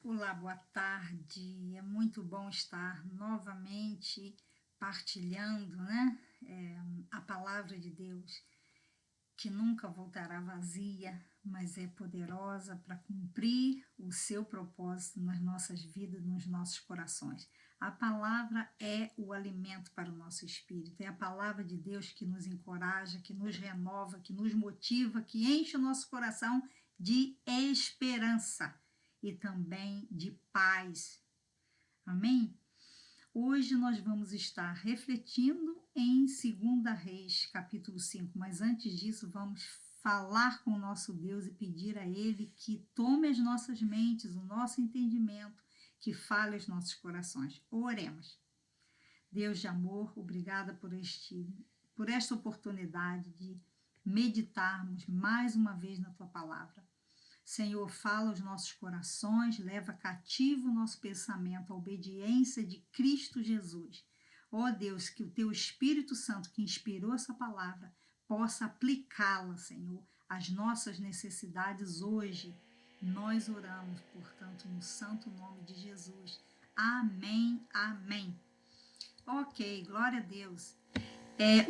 Olá, boa tarde. É muito bom estar novamente partilhando, né? A palavra de Deus, que nunca voltará vazia, mas é poderosa para cumprir o seu propósito nas nossas vidas, nos nossos corações. A palavra é o alimento para o nosso espírito, é a palavra de Deus que nos encoraja, que nos renova, que nos motiva, que enche o nosso coração de esperança e também de paz. Amém? Hoje nós vamos estar refletindo em 2 Reis, capítulo 5, mas antes disso vamos falar com o nosso Deus e pedir a Ele que tome as nossas mentes, o nosso entendimento, que fale aos nossos corações. Oremos. Deus de amor, obrigada por esta oportunidade de meditarmos mais uma vez na Tua palavra. Senhor, fala aos nossos corações, leva cativo o nosso pensamento à obediência de Cristo Jesus. Ó Deus, que o Teu Espírito Santo que inspirou essa palavra possa aplicá-la, Senhor, às nossas necessidades hoje. Nós oramos, portanto, no santo nome de Jesus. Amém, amém. Ok, glória a Deus.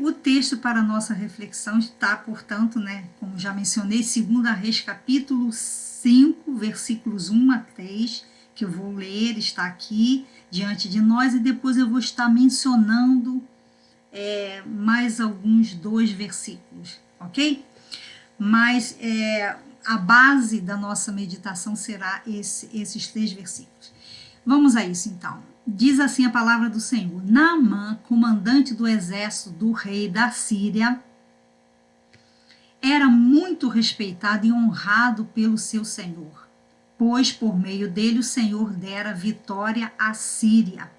O texto para a nossa reflexão está, portanto, como já mencionei, 2 Reis, capítulo 5, versículos 1 a 3, que eu vou ler, está aqui diante de nós, e depois eu vou estar mencionando mais alguns 2 versículos, ok? Mas a base da nossa meditação será esses 3 versículos. Vamos a isso, então. Diz assim a palavra do Senhor: Naamã, comandante do exército do rei da Síria, era muito respeitado e honrado pelo seu senhor, pois por meio dele o Senhor dera vitória à Síria.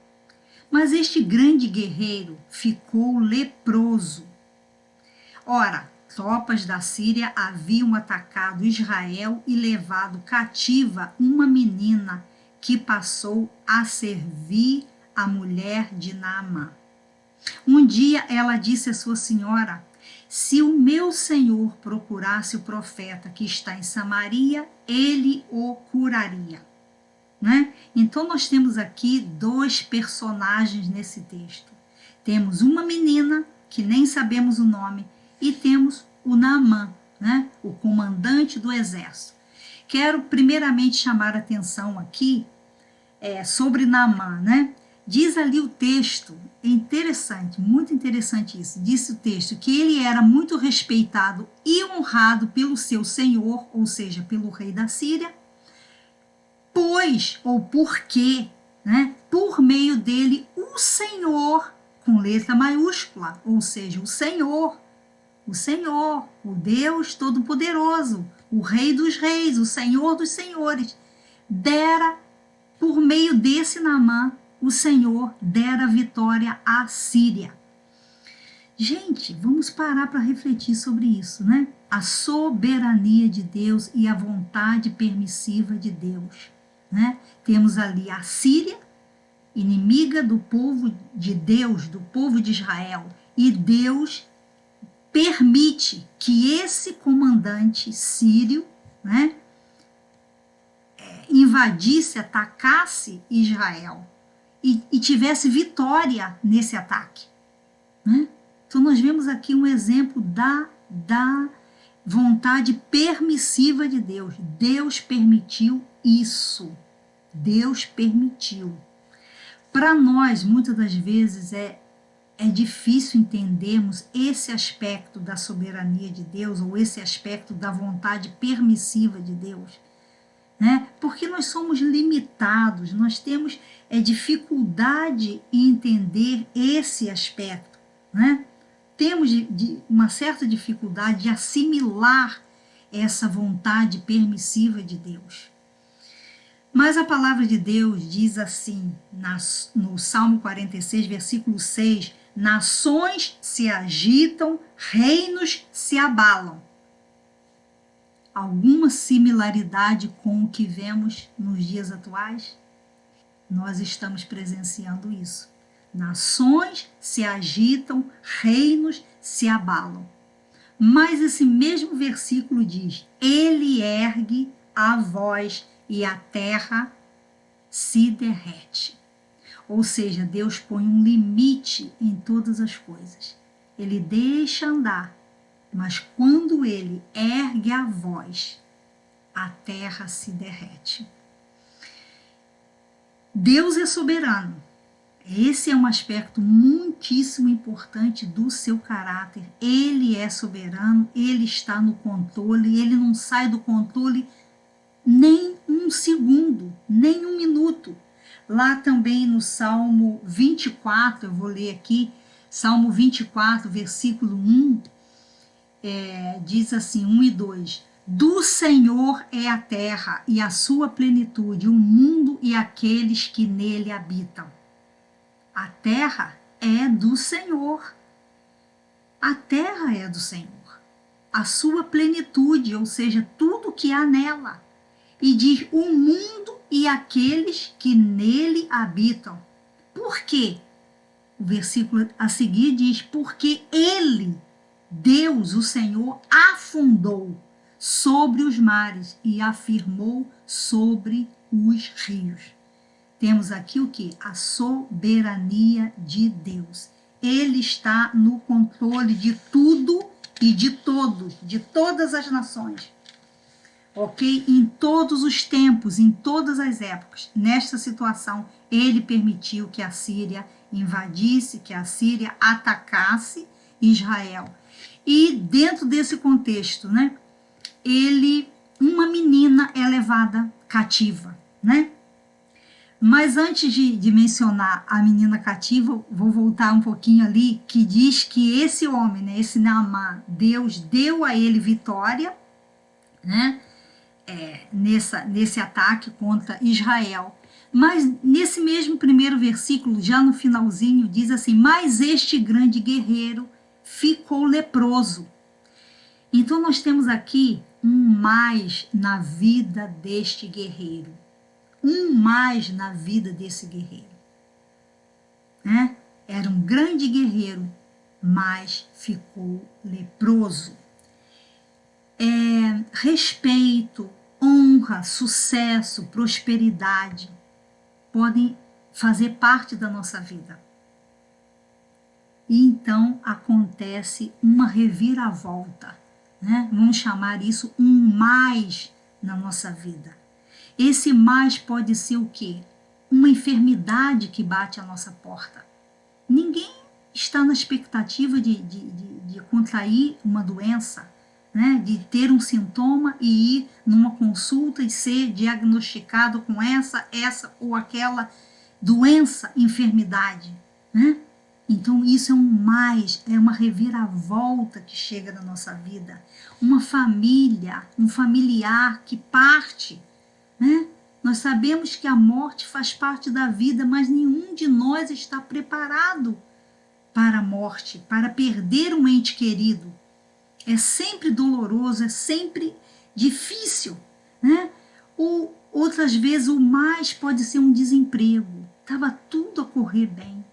Mas este grande guerreiro ficou leproso. Ora, tropas da Síria haviam atacado Israel e levado cativa uma menina que passou a servir a mulher de Naamã. Um dia ela disse à sua senhora: se o meu senhor procurasse o profeta que está em Samaria, ele o curaria. Né? Então nós temos aqui 2 personagens nesse texto. Temos uma menina, que nem sabemos o nome, e temos o Naamã, né? O comandante do exército. Quero primeiramente chamar a atenção aqui sobre Naamã, né? Diz ali o texto, é interessante, muito interessante isso, diz o texto que ele era muito respeitado e honrado pelo seu senhor, ou seja, pelo rei da Síria, pois, ou porque, né, por meio dele, o Senhor, com letra maiúscula, ou seja, o Senhor, o Deus Todo-Poderoso, o Rei dos Reis, o Senhor dos Senhores, por meio desse Naamã, o Senhor dera vitória à Síria. Gente, vamos parar para refletir sobre isso, né? A soberania de Deus e a vontade permissiva de Deus, né? Temos ali a Síria, inimiga do povo de Deus, do povo de Israel, e Deus permite que esse comandante sírio, né, invadisse, atacasse Israel e tivesse vitória nesse ataque, né? Então nós vemos aqui um exemplo da vontade permissiva de Deus. Deus permitiu isso. Deus permitiu. Para nós, muitas das vezes, é difícil entendermos esse aspecto da soberania de Deus, ou esse aspecto da vontade permissiva de Deus, né? Porque nós somos limitados, nós temos dificuldade em entender esse aspecto, né? Temos uma certa dificuldade de assimilar essa vontade permissiva de Deus. Mas a palavra de Deus diz assim, no Salmo 46, versículo 6, nações se agitam, reinos se abalam. Alguma similaridade com o que vemos nos dias atuais? Nós estamos presenciando isso. Nações se agitam, reinos se abalam. Mas esse mesmo versículo diz: ele ergue a voz e a terra se derrete. Ou seja, Deus põe um limite em todas as coisas. Ele deixa andar, mas quando ele ergue a voz, a terra se derrete. Deus é soberano. Esse é um aspecto muitíssimo importante do seu caráter. Ele é soberano, ele está no controle, ele não sai do controle nem um segundo, nem um minuto. Lá também no Salmo 24, eu vou ler aqui, Salmo 24, versículo 1, diz assim, 1 e 2. Do Senhor é a terra e a sua plenitude, o mundo e aqueles que nele habitam. A terra é do Senhor. A terra é do Senhor. A sua plenitude, ou seja, tudo que há nela. E diz o mundo e aqueles que nele habitam. Por quê? O versículo a seguir diz, porque ele, Deus, o Senhor, afundou sobre os mares e afirmou sobre os rios. Temos aqui o que? A soberania de Deus. Ele está no controle de tudo e de todo, de todas as nações. Ok? Em todos os tempos, em todas as épocas, nesta situação, ele permitiu que a Síria invadisse, que a Síria atacasse Israel. E dentro desse contexto, né, uma menina é levada cativa, né? Mas antes de mencionar a menina cativa, vou voltar um pouquinho ali, que diz que esse homem, né, esse Naamã, Deus deu a ele vitória, né, nesse ataque contra Israel. Mas nesse mesmo primeiro versículo, já no finalzinho, diz assim, mas este grande guerreiro ficou leproso. Então nós temos aqui um mais na vida deste guerreiro. Um mais na vida desse guerreiro. Né? Era um grande guerreiro, mas ficou leproso. Respeito, honra, sucesso, prosperidade podem fazer parte da nossa vida. E então acontece uma reviravolta, né? Vamos chamar isso um mais na nossa vida. Esse mais pode ser o quê? Uma enfermidade que bate à nossa porta. Ninguém está na expectativa de contrair uma doença, né? De ter um sintoma e ir numa consulta e ser diagnosticado com essa ou aquela doença, enfermidade, né? Então isso é um mais, é uma reviravolta que chega na nossa vida. Uma família, um familiar que parte, né? Nós sabemos que a morte faz parte da vida, mas nenhum de nós está preparado para a morte, para perder um ente querido. É sempre doloroso, é sempre difícil, né? Ou outras vezes o mais pode ser um desemprego. Estava tudo a correr bem,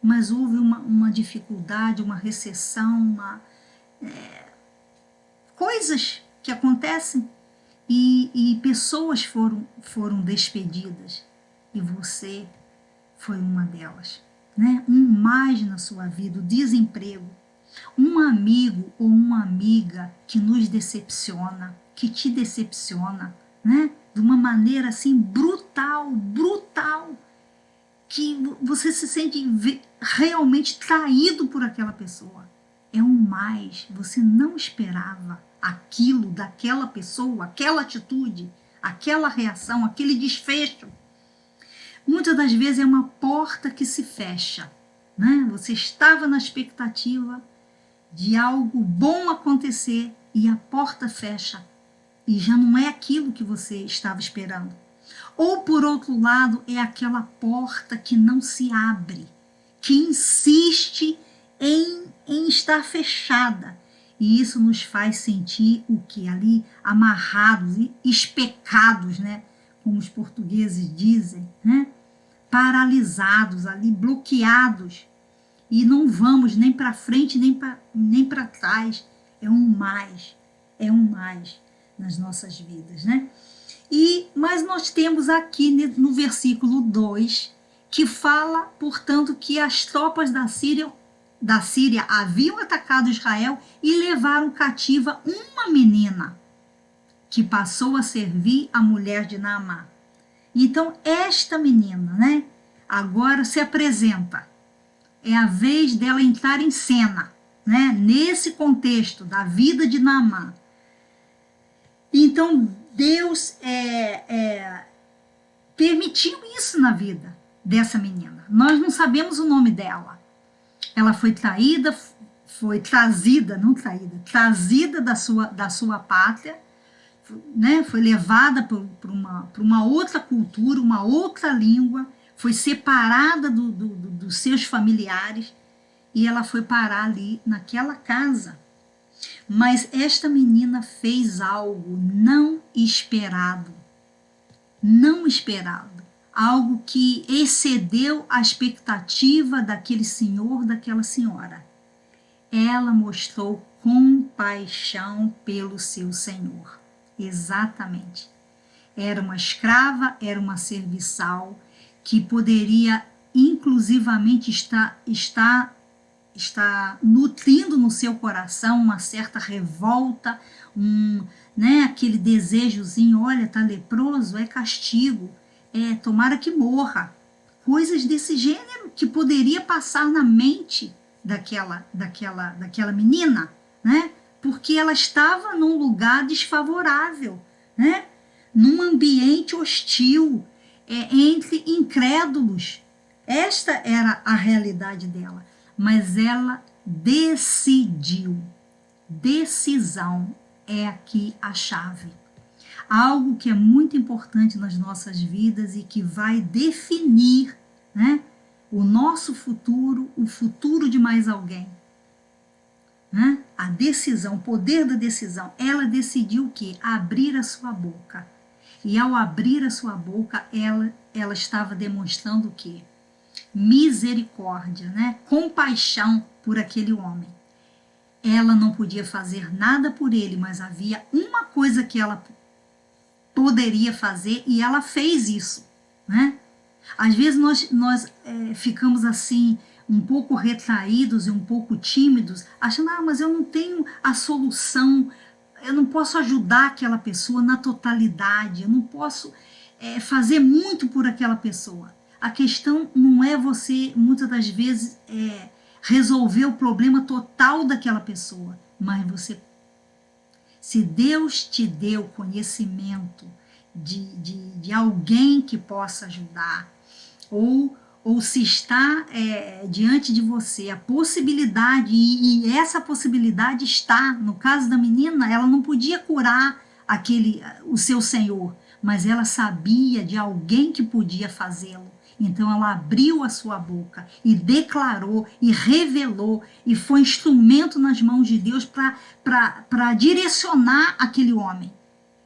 mas houve uma dificuldade, uma recessão, coisas que acontecem. E pessoas foram despedidas e você foi uma delas, né? Um mais na sua vida, o desemprego, um amigo ou uma amiga que nos decepciona, que te decepciona, né? De uma maneira assim brutal, que você se sente realmente traído por aquela pessoa. É um mais, você não esperava aquilo daquela pessoa, aquela atitude, aquela reação, aquele desfecho. Muitas das vezes é uma porta que se fecha, né? Você estava na expectativa de algo bom acontecer e a porta fecha e já não é aquilo que você estava esperando. Ou, por outro lado, é aquela porta que não se abre, que insiste em estar fechada. E isso nos faz sentir o que? Ali amarrados e especados, né? Como os portugueses dizem, né? Paralisados ali, bloqueados. E não vamos nem para frente, nem para trás. É um mais nas nossas vidas, né? Mas nós temos aqui no versículo 2, que fala, portanto, que as tropas da Síria haviam atacado Israel e levaram cativa uma menina, que passou a servir a mulher de Naamã. Então, esta menina, né, agora se apresenta. É a vez dela entrar em cena, né, nesse contexto da vida de Naamã. Então, Deus permitiu isso na vida dessa menina. Nós não sabemos o nome dela. Ela foi traída, trazida da sua pátria, né? Foi levada para uma outra cultura, uma outra língua, foi separada dos seus familiares e ela foi parar ali naquela casa. Mas esta menina fez algo não esperado, algo que excedeu a expectativa daquele senhor, daquela senhora. Ela mostrou compaixão pelo seu senhor. Exatamente. Era uma escrava, era uma serviçal que poderia inclusivamente estar nutrindo no seu coração uma certa revolta, né, aquele desejozinho, olha, tá leproso, é castigo, tomara que morra. Coisas desse gênero que poderia passar na mente daquela menina, né? Porque ela estava num lugar desfavorável, né? Num ambiente hostil, entre incrédulos. Esta era a realidade dela. Mas ela decidiu. Decisão é aqui a chave. Algo que é muito importante nas nossas vidas e que vai definir, né, o nosso futuro, o futuro de mais alguém. Né? A decisão, o poder da decisão. Ela decidiu o quê? Abrir a sua boca. E ao abrir a sua boca, ela estava demonstrando o quê? Misericórdia, né? Compaixão por aquele homem. Ela não podia fazer nada por ele, mas havia uma coisa que ela poderia fazer e ela fez isso, né? Às vezes nós ficamos assim, um pouco retraídos e um pouco tímidos, achando, mas eu não tenho a solução, eu não posso ajudar aquela pessoa na totalidade, eu não posso fazer muito por aquela pessoa. A questão não é você, muitas das vezes, resolver o problema total daquela pessoa, mas você, se Deus te deu conhecimento de alguém que possa ajudar, ou se está diante de você a possibilidade, e essa possibilidade está, no caso da menina, ela não podia curar o seu senhor, mas ela sabia de alguém que podia fazê-lo. Então ela abriu a sua boca e declarou e revelou e foi instrumento nas mãos de Deus para direcionar aquele homem.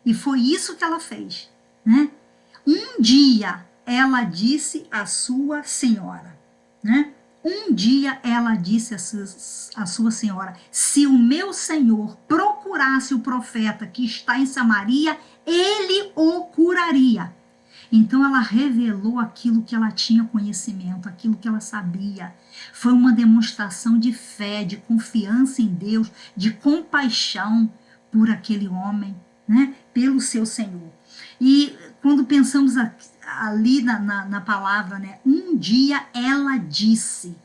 E foi isso que ela fez, né? Um dia ela disse à sua senhora, né? Um dia ela disse à sua senhora, se o meu senhor procurasse o profeta que está em Samaria, ele o curaria. Então ela revelou aquilo que ela tinha conhecimento, aquilo que ela sabia. Foi uma demonstração de fé, de confiança em Deus, de compaixão por aquele homem, né? Pelo seu Senhor. E quando pensamos ali na palavra, né? Um dia ela disse,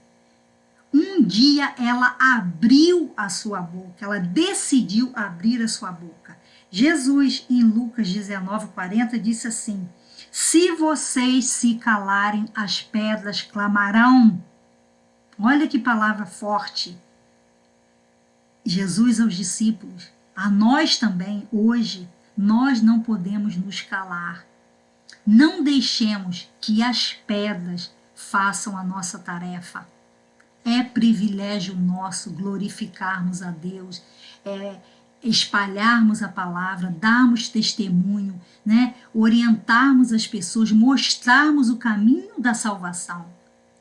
um dia ela abriu a sua boca, ela decidiu abrir a sua boca. Jesus, em Lucas 19:40, disse assim, se vocês se calarem, as pedras clamarão. Olha que palavra forte. Jesus aos discípulos, a nós também, hoje, nós não podemos nos calar. Não deixemos que as pedras façam a nossa tarefa. É privilégio nosso glorificarmos a Deus, espalharmos a palavra, darmos testemunho, né? Orientarmos as pessoas, mostrarmos o caminho da salvação,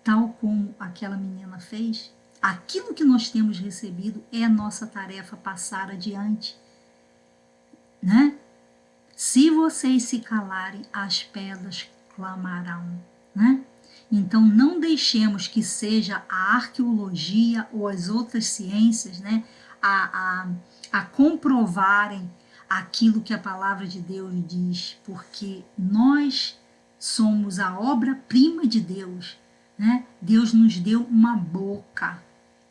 tal como aquela menina fez. Aquilo que nós temos recebido é a nossa tarefa passar adiante, né? Se vocês se calarem, as pedras clamarão, né? Então, não deixemos que seja a arqueologia ou as outras ciências, né, a comprovarem aquilo que a palavra de Deus diz, porque nós somos a obra-prima de Deus, né? Deus nos deu uma boca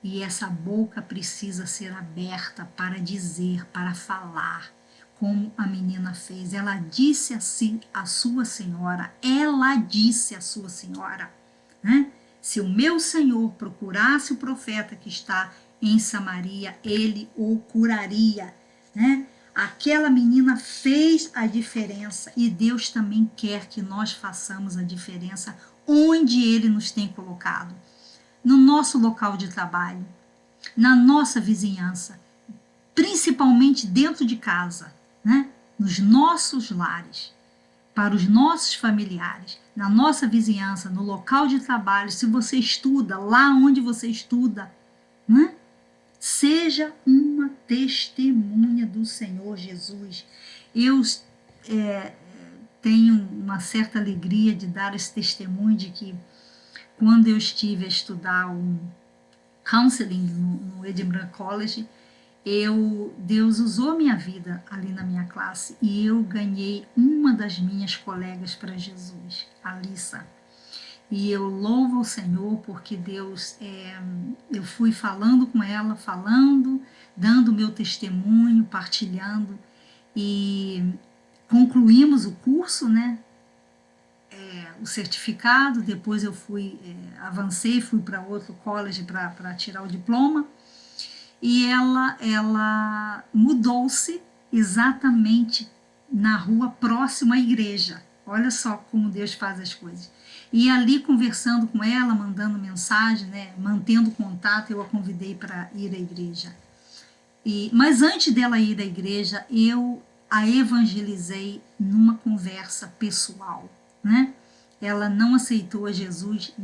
e essa boca precisa ser aberta para dizer, para falar, como a menina fez. Ela disse assim à sua senhora, né? Se o meu senhor procurasse o profeta que está em Samaria, ele o curaria, né? Aquela menina fez a diferença e Deus também quer que nós façamos a diferença onde Ele nos tem colocado. No nosso local de trabalho, na nossa vizinhança, principalmente dentro de casa, né? Nos nossos lares, para os nossos familiares, na nossa vizinhança, no local de trabalho, se você estuda, lá onde você estuda, né? Seja uma testemunha do Senhor Jesus. Eu tenho uma certa alegria de dar esse testemunho de que quando eu estive a estudar um counseling no Edinburgh College, Deus usou minha vida ali na minha classe e eu ganhei uma das minhas colegas para Jesus, a Alissa. E eu louvo o Senhor porque Deus, eu fui falando com ela, dando meu testemunho, partilhando, e concluímos o curso, né? O certificado, depois eu avancei, fui para outro college para tirar o diploma, e ela mudou-se exatamente na rua próxima à igreja. Olha só como Deus faz as coisas. E ali conversando com ela, mandando mensagem, né, mantendo contato, eu a convidei para ir à igreja. Mas antes dela ir à igreja, eu a evangelizei numa conversa pessoal, né? Ela não aceitou a Jesus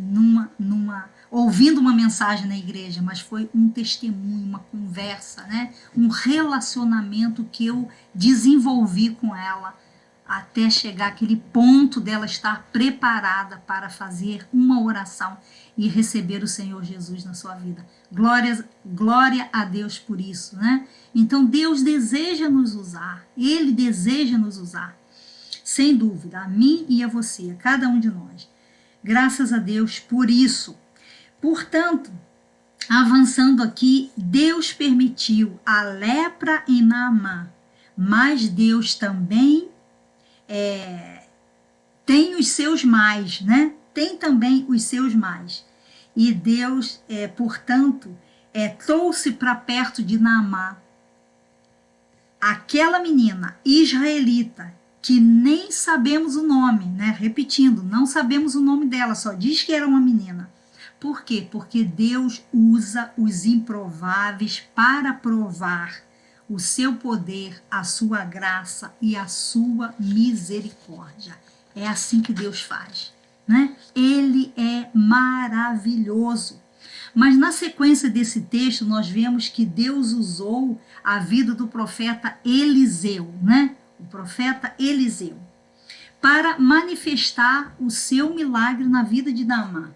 ouvindo uma mensagem na igreja, mas foi um testemunho, uma conversa, né? Um relacionamento que eu desenvolvi com ela, até chegar àquele ponto dela estar preparada para fazer uma oração e receber o Senhor Jesus na sua vida. Glória a Deus por isso, né? Então Deus deseja nos usar, Ele deseja nos usar, sem dúvida, a mim e a você, a cada um de nós. Graças a Deus por isso. Portanto, avançando aqui, Deus permitiu a lepra em Naamã, mas Deus também tem os seus mais, né? Tem também os seus mais. E Deus, portanto, trouxe para perto de Naamã aquela menina israelita, que nem sabemos o nome, né? Repetindo, não sabemos o nome dela, só diz que era uma menina. Por quê? Porque Deus usa os improváveis para provar o seu poder, a sua graça e a sua misericórdia. É assim que Deus faz, né? Ele é maravilhoso. Mas na sequência desse texto, nós vemos que Deus usou a vida do profeta Eliseu, né? O profeta Eliseu, para manifestar o seu milagre na vida de Naamã.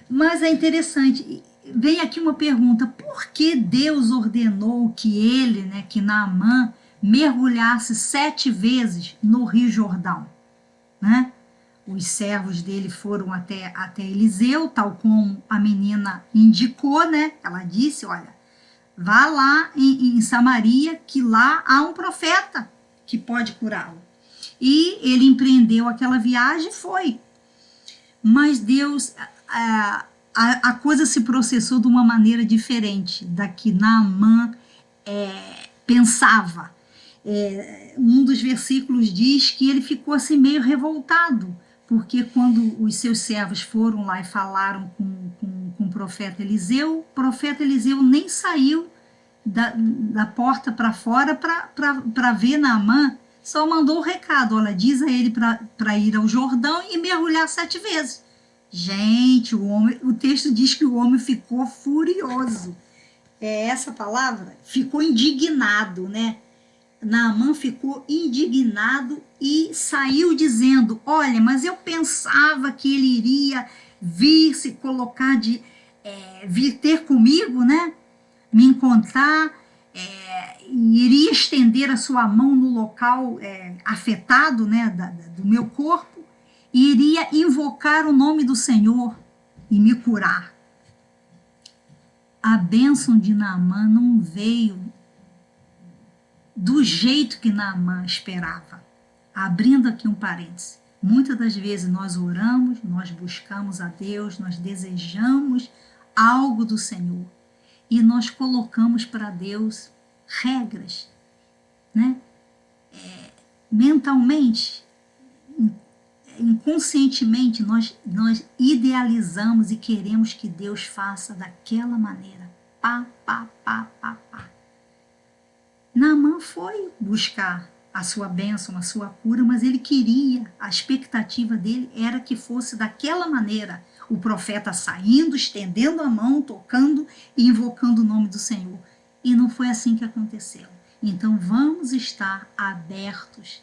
Mas é interessante, vem aqui uma pergunta: por que Deus ordenou que ele, né, que Naamã, mergulhasse 7 vezes no Rio Jordão, né? Os servos dele foram até Eliseu, tal como a menina indicou, né? Ela disse: olha, vá lá em Samaria, que lá há um profeta que pode curá-lo. E ele empreendeu aquela viagem e foi. Mas Deus, a coisa se processou de uma maneira diferente da que Naamã pensava. Um dos versículos diz que ele ficou assim meio revoltado, porque quando os seus servos foram lá e falaram com o profeta Eliseu nem saiu da porta para fora para ver Naamã, só mandou o recado: olha, diz a ele para ir ao Jordão e mergulhar 7 vezes. Gente, o texto diz que o homem ficou furioso. É essa palavra? Ficou indignado, né? Naamã ficou indignado e saiu dizendo: olha, mas eu pensava que ele iria vir se colocar vir ter comigo, né? Me encontrar, iria estender a sua mão no local afetado, né, do meu corpo, e iria invocar o nome do Senhor e me curar. A bênção de Naamã não veio do jeito que Naamã esperava. Abrindo aqui um parêntese, muitas das vezes nós oramos, nós buscamos a Deus, nós desejamos algo do Senhor e nós colocamos para Deus regras, né? Mentalmente, inconscientemente, nós idealizamos e queremos que Deus faça daquela maneira. Pá, pá, pá, pá, pá. Naamã foi buscar a sua bênção, a sua cura, mas ele queria, a expectativa dele era que fosse daquela maneira, o profeta saindo, estendendo a mão, tocando e invocando o nome do Senhor. E não foi assim que aconteceu. Então vamos estar abertos,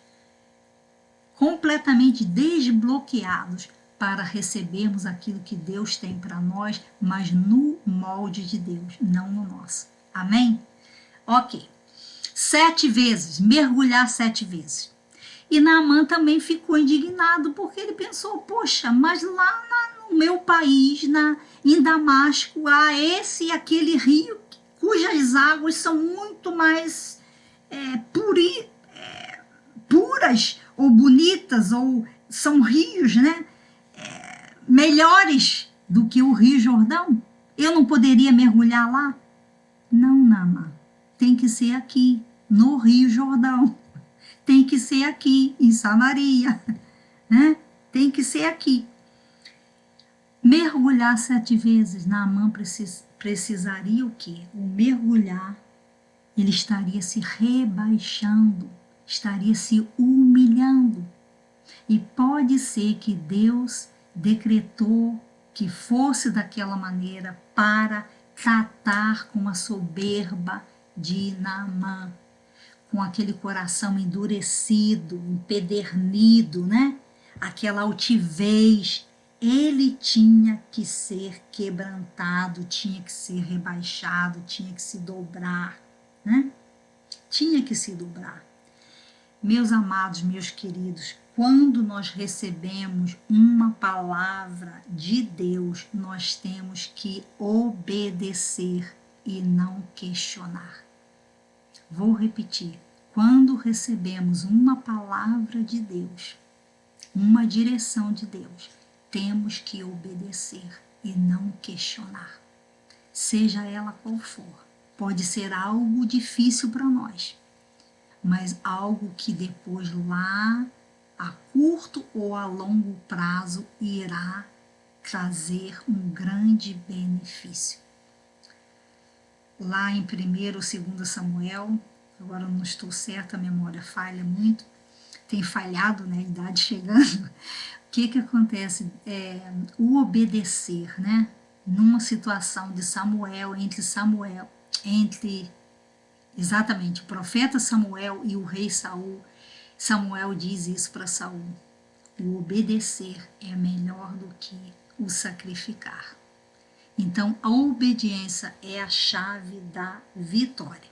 completamente desbloqueados para recebermos aquilo que Deus tem para nós, mas no molde de Deus, não no nosso. Amém? Ok. 7 vezes, mergulhar 7 vezes. E Naamã também ficou indignado, porque ele pensou, poxa, mas lá no meu país, em Damasco, há esse e aquele rio cujas águas são muito mais puras ou bonitas, ou são rios, né, melhores do que o Rio Jordão. Eu não poderia mergulhar lá? Não, Naamã, tem que ser aqui, no Rio Jordão. Tem que ser aqui, em Samaria, né? Tem que ser aqui. Mergulhar 7 vezes, Naamã precisaria o quê? O mergulhar, ele estaria se rebaixando, estaria se humilhando. E pode ser que Deus decretou que fosse daquela maneira para tratar com a soberba de Naamã, com aquele coração endurecido, empedernido, né? Aquela altivez. Ele tinha que ser quebrantado, tinha que ser rebaixado, tinha que se dobrar, né? Tinha que se dobrar. Meus amados, meus queridos, quando nós recebemos uma palavra de Deus, nós temos que obedecer e não questionar. Vou repetir, quando recebemos uma palavra de Deus, uma direção de Deus, temos que obedecer e não questionar, seja ela qual for. Pode ser algo difícil para nós, mas algo que depois lá, a curto ou a longo prazo, irá trazer um grande benefício. Lá em 1º ou 2º Samuel, agora não estou certa, a memória falha muito, tem falhado, né, a idade chegando. O que acontece? O obedecer, né, numa situação de exatamente, o profeta Samuel e o rei Saul, Samuel diz isso para Saul: o obedecer é melhor do que o sacrificar. Então, a obediência é a chave da vitória.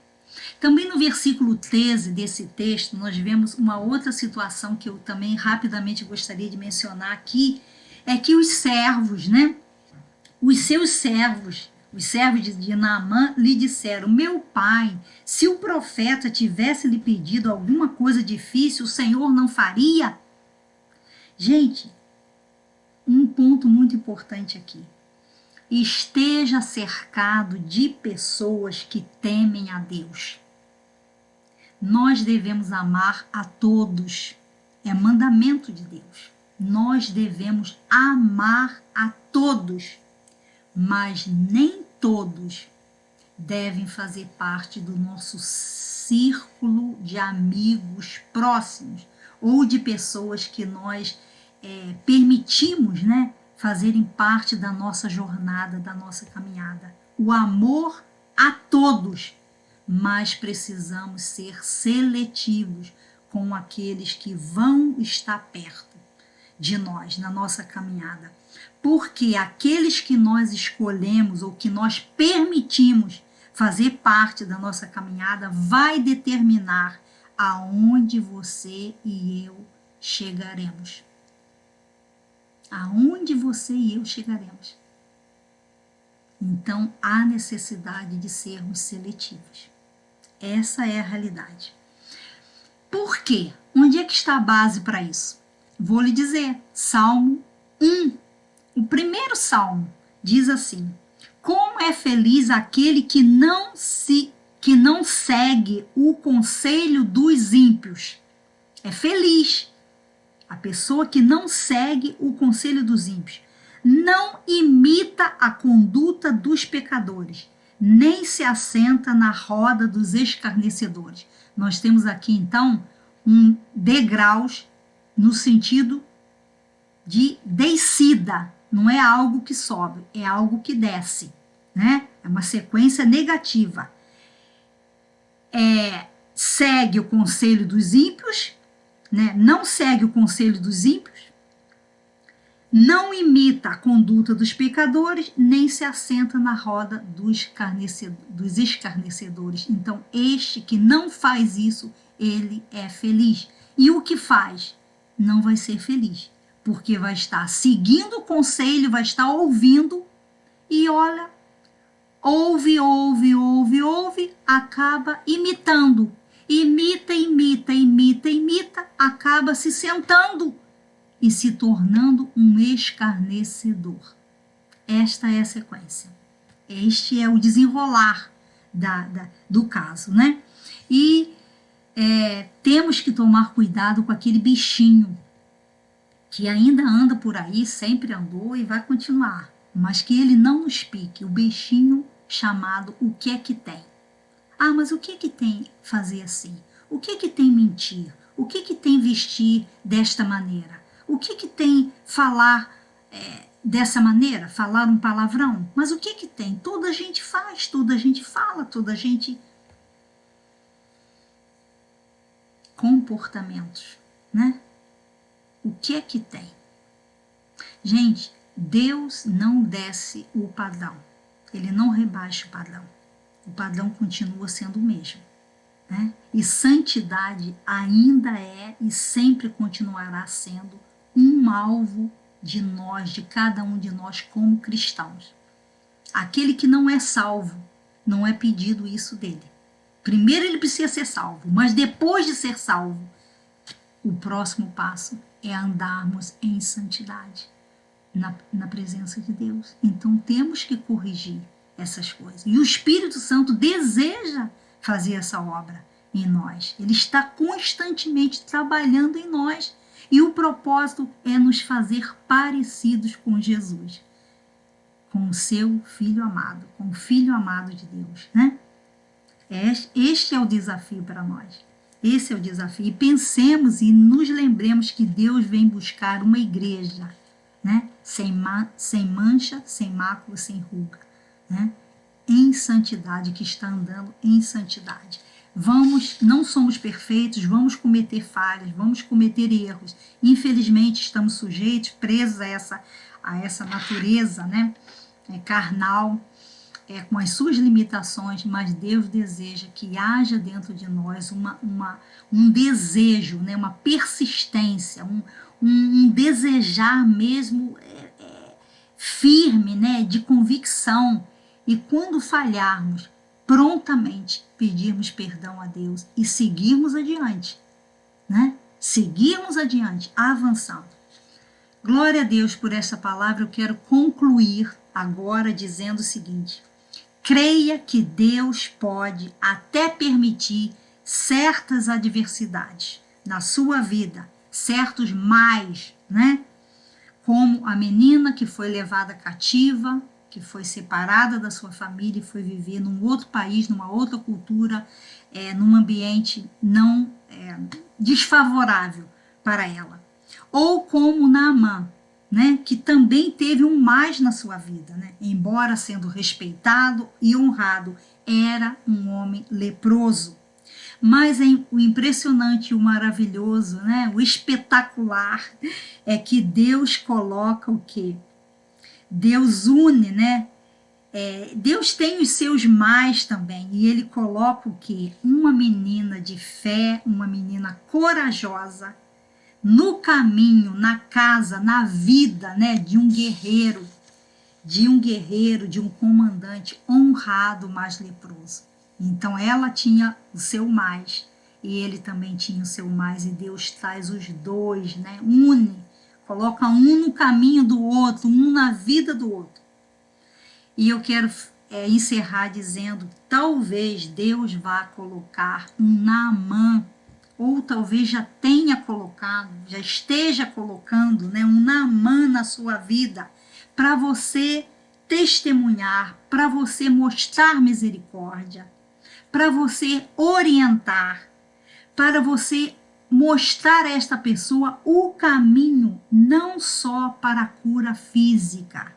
Também no versículo 13 desse texto, nós vemos uma outra situação que eu também rapidamente gostaria de mencionar aqui, é que os servos, né, os seus servos, os servos de Naamã lhe disseram: meu pai, se o profeta tivesse lhe pedido alguma coisa difícil, o Senhor não faria? Gente, um ponto muito importante aqui. Esteja cercado de pessoas que temem a Deus. Nós devemos amar a todos. É mandamento de Deus. Nós devemos amar a todos, mas nem todos devem fazer parte do nosso círculo de amigos próximos ou de pessoas que nós permitimos, né, fazerem parte da nossa jornada, da nossa caminhada. O amor a todos, mas precisamos ser seletivos com aqueles que vão estar perto de nós na nossa caminhada. Porque aqueles que nós escolhemos ou que nós permitimos fazer parte da nossa caminhada vai determinar aonde você e eu chegaremos. Aonde você e eu chegaremos. Então, há necessidade de sermos seletivos. Essa é a realidade. Por quê? Onde é que está a base para isso? Vou lhe dizer, Salmo 1. O primeiro salmo diz assim: como é feliz aquele que não segue o conselho dos ímpios. É feliz a pessoa que não segue o conselho dos ímpios. Não imita a conduta dos pecadores, nem se assenta na roda dos escarnecedores. Nós temos aqui, então, degraus no sentido de descida. Não é algo que sobe, é algo que desce, né? É uma sequência negativa. Segue o conselho dos ímpios, né? Não segue o conselho dos ímpios, não imita a conduta dos pecadores, nem se assenta na roda dos escarnecedores. Então, este que não faz isso, ele é feliz. E o que faz? Não vai ser feliz, porque vai estar seguindo o conselho, vai estar ouvindo, e olha, ouve, acaba imitando. Imita, acaba se sentando e se tornando um escarnecedor. Esta é a sequência. Este é o desenrolar do caso, né? E temos que tomar cuidado com aquele bichinho que ainda anda por aí, sempre andou e vai continuar, mas que ele não nos pique, o bichinho chamado o que é que tem. Ah, mas o que é que tem fazer assim? O que é que tem mentir? O que é que tem vestir desta maneira? O que é que tem falar dessa maneira? Falar um palavrão? Mas o que é que tem? Toda a gente faz, toda a gente fala, toda a gente... Comportamentos, né? O que é que tem? Gente, Deus não desce o padrão. Ele não rebaixa o padrão. O padrão continua sendo o mesmo, né? E santidade ainda é e sempre continuará sendo um alvo de nós, de cada um de nós como cristãos. Aquele que não é salvo, não é pedido isso dele. Primeiro ele precisa ser salvo, mas depois de ser salvo, o próximo passo é andarmos em santidade na presença de Deus. Então temos que corrigir essas coisas. E o Espírito Santo deseja fazer essa obra em nós. Ele está constantemente trabalhando em nós. E o propósito é nos fazer parecidos com Jesus, com o seu Filho amado, com o Filho amado de Deus, né? Este é o desafio para nós. Esse é o desafio. E pensemos e nos lembremos que Deus vem buscar uma igreja, né? Sem mancha, sem mácula, sem ruga, né? Em santidade, que está andando em santidade. Não somos perfeitos, vamos cometer falhas, vamos cometer erros. Infelizmente, estamos sujeitos, presos a essa natureza, né? Carnal, com as suas limitações, mas Deus deseja que haja dentro de nós um desejo, né? Uma persistência, um desejar mesmo firme, né? De convicção. E quando falharmos, prontamente pedirmos perdão a Deus e seguirmos adiante, né? Seguirmos adiante, avançando. Glória a Deus por essa palavra. Eu quero concluir agora dizendo o seguinte: creia que Deus pode até permitir certas adversidades na sua vida, certos mais, né? Como a menina que foi levada cativa, que foi separada da sua família e foi viver num outro país, numa outra cultura, num ambiente não desfavorável para ela. Ou como Naamã, né, que também teve um mais na sua vida, né? Embora sendo respeitado e honrado, era um homem leproso. Mas o impressionante, o maravilhoso, né, o espetacular é que Deus coloca o quê? Deus une, né? Deus tem os seus mais também, e ele coloca o quê? Uma menina de fé, uma menina corajosa, no caminho, na casa, na vida, né, de um guerreiro, de um comandante honrado, mas leproso. Então ela tinha o seu mais e ele também tinha o seu mais, e Deus traz os dois, né? Une, coloca um no caminho do outro, um na vida do outro. E eu quero encerrar dizendo, talvez Deus vá colocar um Naamã, ou talvez já tenha colocado, já esteja colocando, né, um Naamã na sua vida, para você testemunhar, para você mostrar misericórdia, para você orientar, para você mostrar a esta pessoa o caminho não só para a cura física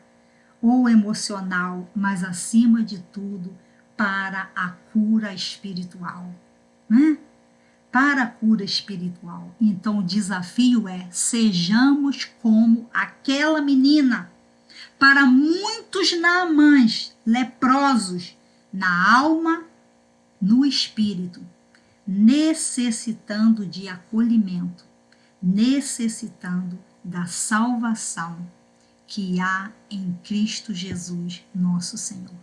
ou emocional, mas acima de tudo para a cura espiritual, né? Para a cura espiritual. Então o desafio é: sejamos como aquela menina. Para muitos Naamãs leprosos na alma, no espírito, necessitando de acolhimento, necessitando da salvação que há em Cristo Jesus, nosso Senhor.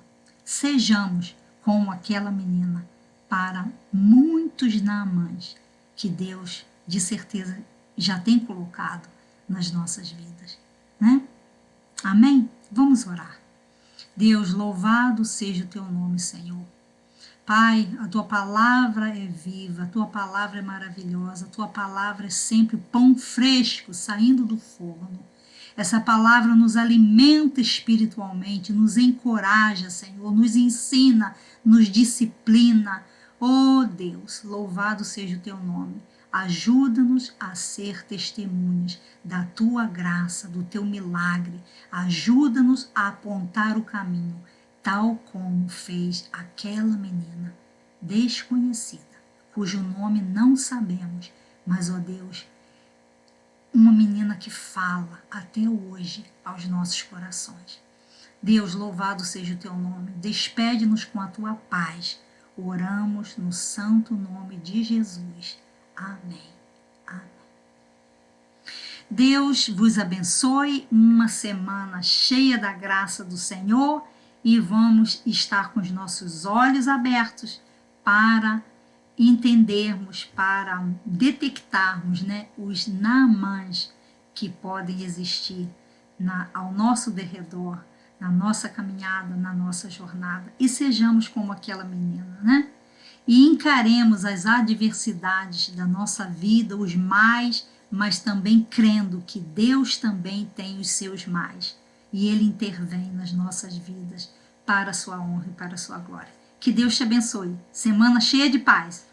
Sejamos como aquela menina para muitos Naamãs que Deus, de certeza, já tem colocado nas nossas vidas, né? Amém? Vamos orar. Deus, louvado seja o teu nome, Senhor. Pai, a tua palavra é viva, a tua palavra é maravilhosa, a tua palavra é sempre pão fresco saindo do forno. Essa palavra nos alimenta espiritualmente, nos encoraja, Senhor, nos ensina, nos disciplina. Oh Deus, louvado seja o teu nome. Ajuda-nos a ser testemunhas da tua graça, do teu milagre. Ajuda-nos a apontar o caminho, tal como fez aquela menina desconhecida, cujo nome não sabemos, mas, ó Deus, uma menina que fala até hoje aos nossos corações. Deus, louvado seja o teu nome. Despede-nos com a tua paz. Oramos no santo nome de Jesus. Amém. Amém. Deus vos abençoe. Uma semana cheia da graça do Senhor, e vamos estar com os nossos olhos abertos para entendermos, para detectarmos, né, os Naamãs que podem existir ao nosso derredor, na nossa caminhada, na nossa jornada, e sejamos como aquela menina, né? E encaremos as adversidades da nossa vida, os mais, mas também crendo que Deus também tem os seus mais, e Ele intervém nas nossas vidas para a sua honra e para a sua glória. Que Deus te abençoe. Semana cheia de paz.